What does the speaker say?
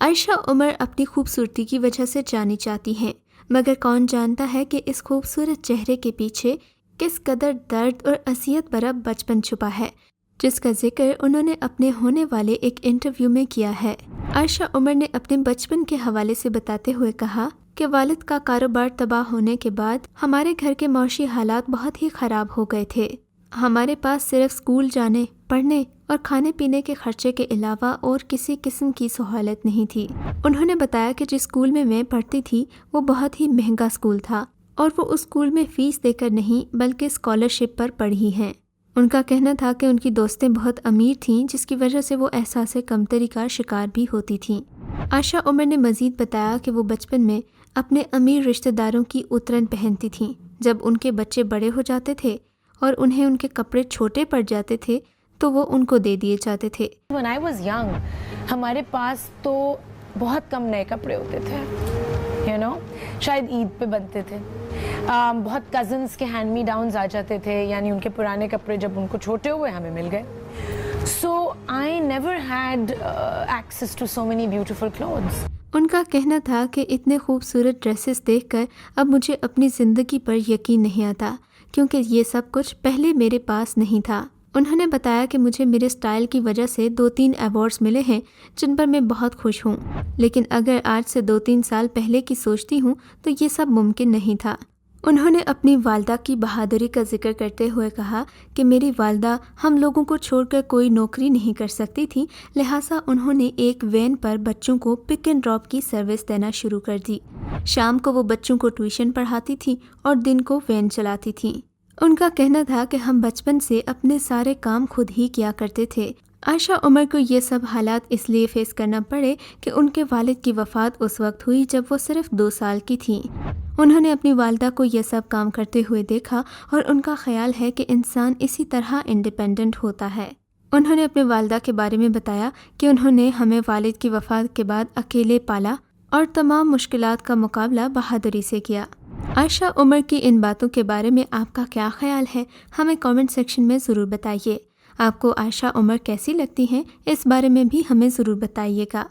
عائشہ عمر اپنی خوبصورتی کی وجہ سے جانی جاتی ہیں، مگر کون جانتا ہے کہ اس خوبصورت چہرے کے پیچھے کس قدر درد اور اذیت بھرا بچپن چھپا ہے، جس کا ذکر انہوں نے اپنے ہونے والے ایک انٹرویو میں کیا ہے۔ عائشہ عمر نے اپنے بچپن کے حوالے سے بتاتے ہوئے کہا کہ والد کا کاروبار تباہ ہونے کے بعد ہمارے گھر کے معاشی حالات بہت ہی خراب ہو گئے تھے۔ ہمارے پاس صرف اسکول جانے، پڑھنے اور کھانے پینے کے خرچے کے علاوہ اور کسی قسم کی سہولت نہیں تھی۔ انہوں نے بتایا کہ جس اسکول میں پڑھتی تھی وہ بہت ہی مہنگا اسکول تھا اور وہ اس اسکول میں فیس دے کر نہیں بلکہ اسکالرشپ پر پڑھی ہیں۔ ان کا کہنا تھا کہ ان کی دوستیں بہت امیر تھیں، جس کی وجہ سے وہ احساس کمتری کا شکار بھی ہوتی تھیں۔ عائشہ عمر نے مزید بتایا کہ وہ بچپن میں اپنے امیر رشتہ داروں کی اترن پہنتی تھیں۔ جب ان کے بچے بڑے ہو جاتے تھے اور انہیں ان کے کپڑے چھوٹے پڑ جاتے تھے تو وہ ان کو دے دیے جاتے تھے۔ When I was young, ہمارے پاس تو بہت کم نئے کپڑے ہوتے تھے، شاید عید پہ بنتے تھے۔ بہت کزنس کے ہینڈ می ڈاؤنز آ جاتے تھے، یعنی ان کے پرانے کپڑے جب ان کو چھوٹے ہوئے ہمیں مل گئے۔ So I never had access to so many beautiful clothes. ان کا کہنا تھا کہ اتنے خوبصورت ڈریسز دیکھ کر اب مجھے اپنی زندگی پر یقین نہیں آتا، کیونکہ یہ سب کچھ پہلے میرے پاس نہیں تھا۔ انہوں نے بتایا کہ مجھے میرے سٹائل کی وجہ سے 2-3 ایوارڈز ملے ہیں جن پر میں بہت خوش ہوں، لیکن اگر آج سے 2-3 سال پہلے کی سوچتی ہوں تو یہ سب ممکن نہیں تھا۔ انہوں نے اپنی والدہ کی بہادری کا ذکر کرتے ہوئے کہا کہ میری والدہ ہم لوگوں کو چھوڑ کر کوئی نوکری نہیں کر سکتی تھی، لہٰذا انہوں نے ایک وین پر بچوں کو پک اینڈ ڈراپ کی سروس دینا شروع کر دی۔ شام کو وہ بچوں کو ٹیوشن پڑھاتی تھیں اور دن کو وین چلاتی تھیں۔ ان کا کہنا تھا کہ ہم بچپن سے اپنے سارے کام خود ہی کیا کرتے تھے۔ عائشہ عمر کو یہ سب حالات اس لیے فیس کرنا پڑے کہ ان کے والد کی وفات اس وقت ہوئی جب وہ صرف 2 سال کی تھیں۔ انہوں نے اپنی والدہ کو یہ سب کام کرتے ہوئے دیکھا اور ان کا خیال ہے کہ انسان اسی طرح انڈیپینڈنٹ ہوتا ہے۔ انہوں نے اپنے والدہ کے بارے میں بتایا کہ انہوں نے ہمیں والد کی وفات کے بعد اکیلے پالا اور تمام مشکلات کا مقابلہ بہادری سے کیا۔ عائشہ عمر کی ان باتوں کے بارے میں آپ کا کیا خیال ہے؟ ہمیں کامنٹ سیکشن میں ضرور بتائیے۔ آپ کو عائشہ عمر کیسی لگتی ہیں؟ اس بارے میں بھی ہمیں ضرور بتائیے گا۔